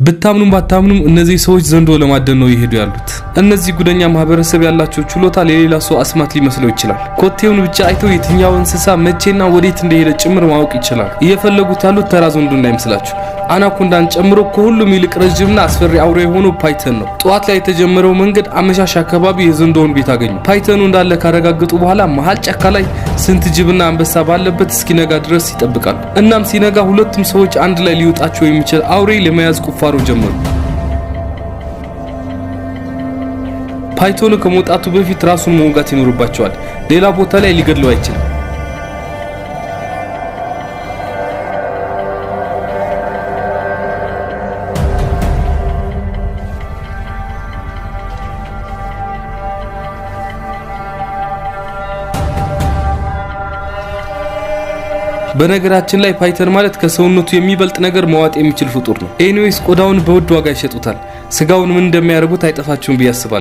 ብታምኑም ባታምኑም እነዚህ ሰዎች ዘንዶ ለማደን ነው ይሄዱ ያሉት። እነዚህ ጉደኛ ማህበረሰብ ያላቸው ችሎታ ለሌላ ሰው አስማት ሊመስለው ይችላል። ኮቴውን ብቻ አይተው የትኛው እንስሳ መቼና ወዴት እንደሄደ ጭምር ማወቅ ይችላል። እየፈለጉት ያሉት ተራ ዘንዶ እንዳይመስላችሁ። አናኮንዳን ጨምሮ ከሁሉም ይልቅ ረጅምና አስፈሪ አውሬ የሆነው ፓይተን ነው። ጠዋት ላይ የተጀመረው መንገድ አመሻሽ አካባቢ የዘንዶውን ቤት አገኙ። ፓይተኑ እንዳለ ካረጋገጡ በኋላ መሃል ጫካ ላይ ስንት ጅብና አንበሳ ባለበት እስኪነጋ ድረስ ይጠብቃሉ። እናም ሲነጋ ሁለቱም ሰዎች አንድ ላይ ሊወጣቸው የሚችል አውሬ ለመያዝ ቁፋሮ ጀመሩ። ፓይተኑ ከመውጣቱ በፊት ራሱን መውጋት ይኖርባቸዋል። ሌላ ቦታ ላይ ሊገድለው አይችልም። በነገራችን ላይ ፓይተን ማለት ከሰውነቱ የሚበልጥ ነገር መዋጥ የሚችል ፍጡር ነው። ኤኒዌይስ ቆዳውን በውድ ዋጋ ይሸጡታል። ስጋውን ምን እንደሚያደርጉት አይጠፋችሁም ብዬ አስባለሁ።